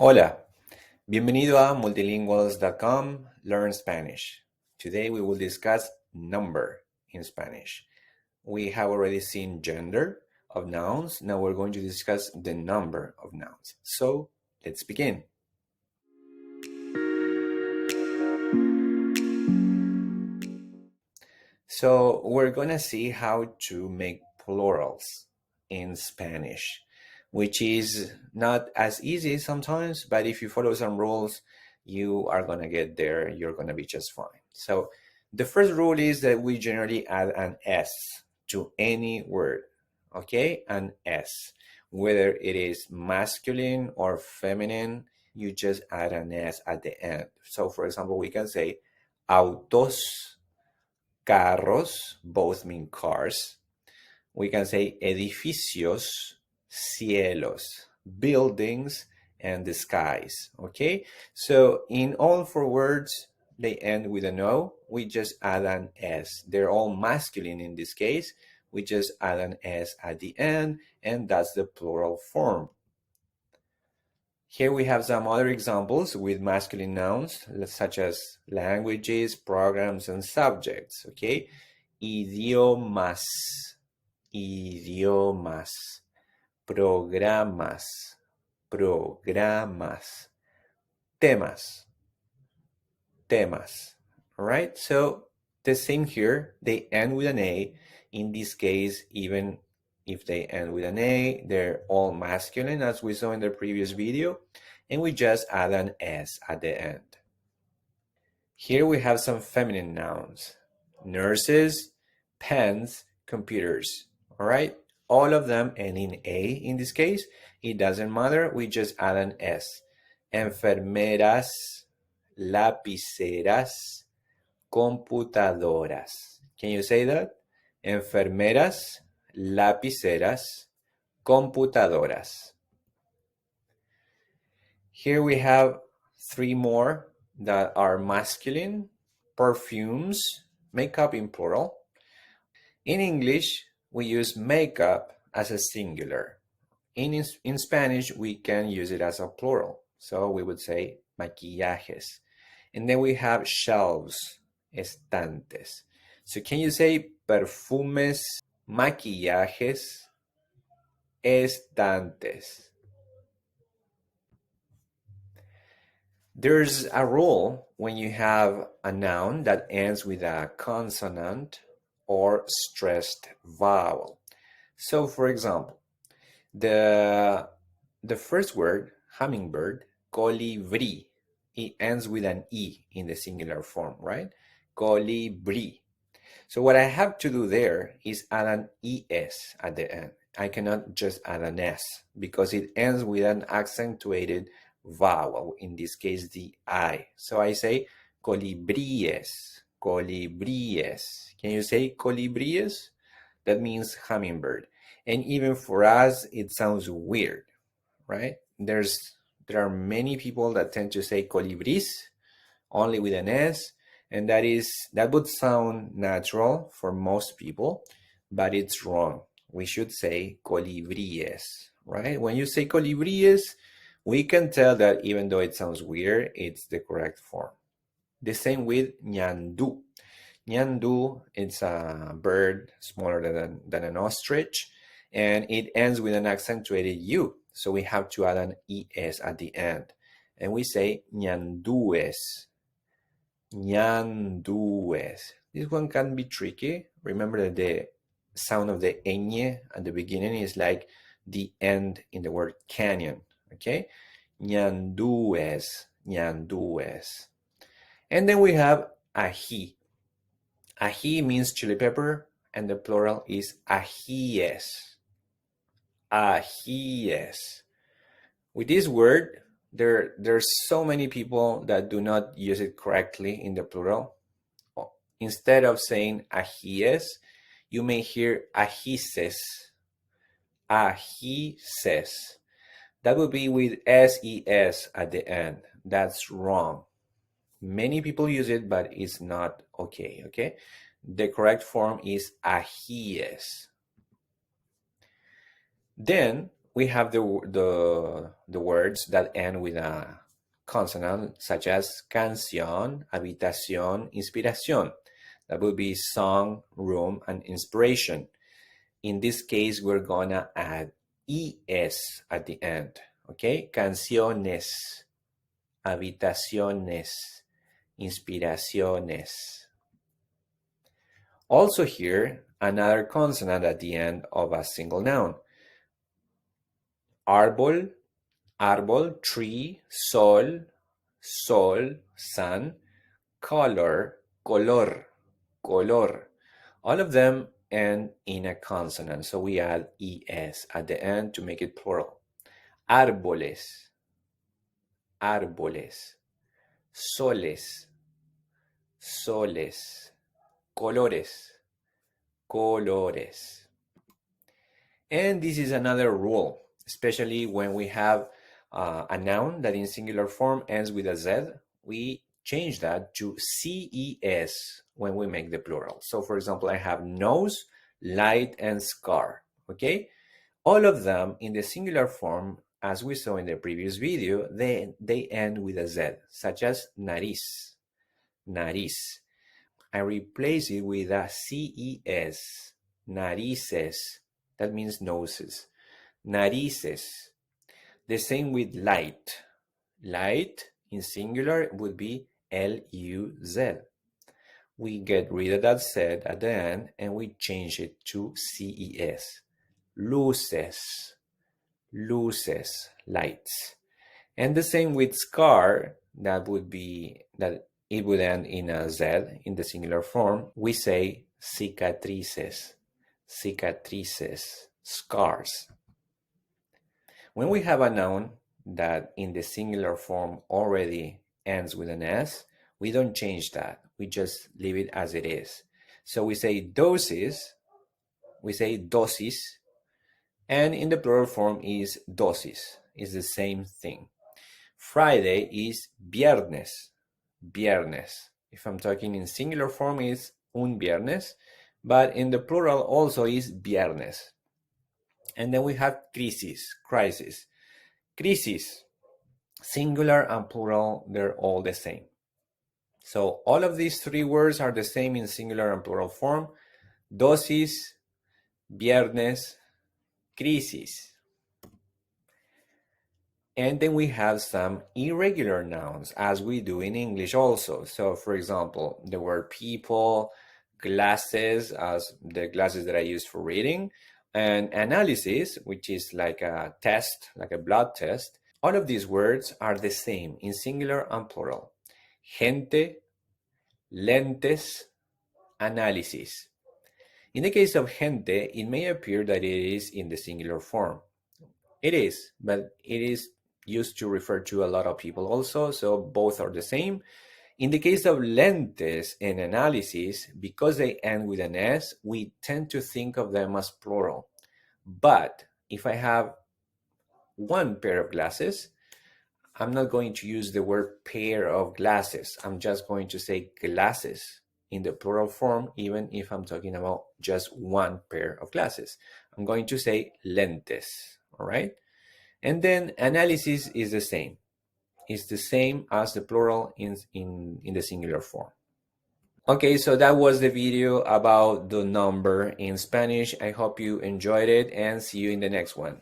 Hola, bienvenido a multilinguals.com Learn Spanish. Today we will discuss number in Spanish. We have already seen gender of nouns. Now we're going to discuss the number of nouns. So let's begin. So we're going to see how to make plurals in Spanish, which is not as easy sometimes, but if you follow some rules, you are going to get there. You're going to be just fine. So the first rule is that we generally add an S to any word, okay? An S. Whether it is masculine or feminine, you just add an S at the end. So for example, we can say autos, carros, both mean cars. We can say edificios, cielos, buildings, and the skies, okay? So in all four words, they end with an O. We just add an S. They're all masculine in this case. We just add an S at the end, and that's the plural form. Here we have some other examples with masculine nouns, such as languages, programs, and subjects, okay? Idiomas, idiomas, programas, programas, temas, temas, all right? So the same here, they end with an A. In this case, even if they end with an A, they're all masculine as we saw in the previous video, and we just add an S at the end. Here we have some feminine nouns: nurses, pens, computers, all right? All of them end in A in this case. It doesn't matter, we just add an S. Enfermeras, lapiceras, computadoras. Can you say that? Enfermeras, lapiceras, computadoras. Here we have three more that are masculine: perfumes, makeup in plural. In English, we use makeup as a singular. In Spanish, we can use it as a plural. So we would say maquillajes. And then we have shelves, estantes. So can you say perfumes, maquillajes, estantes? There's a rule when you have a noun that ends with a consonant or stressed vowel. So for example, the first word, hummingbird, colibri, it ends with an E in the singular form, right? Colibri. So what I have to do there is add an ES at the end. I cannot just add an S because it ends with an accentuated vowel, in this case the I. So I say colibríes, colibríes. Can you say colibríes? That means hummingbird. And even for us, it sounds weird, right? There are many people that tend to say colibris only with an S, and that would sound natural for most people, but it's wrong. We should say colibríes, right? When you say colibríes, we can tell that even though it sounds weird, it's the correct form. The same with ñandú. Ñandú, it's a bird smaller than an ostrich, and it ends with an accentuated U. So we have to add an ES at the end. And we say ñandúes, ñandúes. This one can be tricky. Remember that the sound of the ñ at the beginning is like the end in the word canyon, okay? Ñandúes, ñandúes. And then we have ají. Ají means chili pepper, and the plural is ajíes. Ajíes. With this word, there's so many people that do not use it correctly in the plural. Instead of saying ajíes, you may hear ajíces. Ajíces. That would be with SES at the end. That's wrong. Many people use it, but it's not okay, okay? The correct form is ajíes. Then we have the words that end with a consonant, such as canción, habitación, inspiración. That would be song, room, and inspiration. In this case, we're gonna add es at the end. Okay, canciones, habitaciones, inspiraciones. Also here, another consonant at the end of a single noun. Árbol, árbol, tree, sol, sol, sun, color, color, color. All of them end in a consonant, so we add es at the end to make it plural. Árboles, árboles, soles, soles, colores, colores. And this is another rule, especially when we have a noun that in singular form ends with a Z, we change that to CES when we make the plural. So for example, I have nose, light, and scar, okay? All of them in the singular form, as we saw in the previous video, they end with a Z, such as nariz, nariz. I replace it with a CES, narices. That means noses. Narices. The same with light. Light in singular would be L-U-Z. We get rid of that Z at the end and we change it to CES. Luces. Luces. Lights. And the same with scar, that it would end in a Z in the singular form. We say cicatrices. Cicatrices, scars. When we have a noun that in the singular form already ends with an S, we don't change that. We just leave it as it is. So we say dosis, we say dosis, and in the plural form is dosis. It's the same thing. Friday is viernes, viernes. If I'm talking in singular form, is un viernes, but in the plural also is viernes. And then we have crisis, crisis. Crisis, singular and plural, they're all the same. So all of these three words are the same in singular and plural form. Dosis, viernes, crisis. And then we have some irregular nouns, as we do in English also. So for example, the word people, glasses, as the glasses that I use for reading, and analysis, which is like a test, like a blood test. All of these words are the same in singular and plural. Gente, lentes, análisis. In the case of gente, it may appear that it is in the singular form. It is, but it is used to refer to a lot of people also, so both are the same. In the case of lentes and analysis, because they end with an S, we tend to think of them as plural. But if I have one pair of glasses, I'm not going to use the word pair of glasses. I'm just going to say glasses in the plural form, even if I'm talking about just one pair of glasses. I'm going to say lentes, all right? And then analysis is the same. It's the same as the plural in the singular form. Okay, so that was the video about the number in Spanish. I hope you enjoyed it and see you in the next one.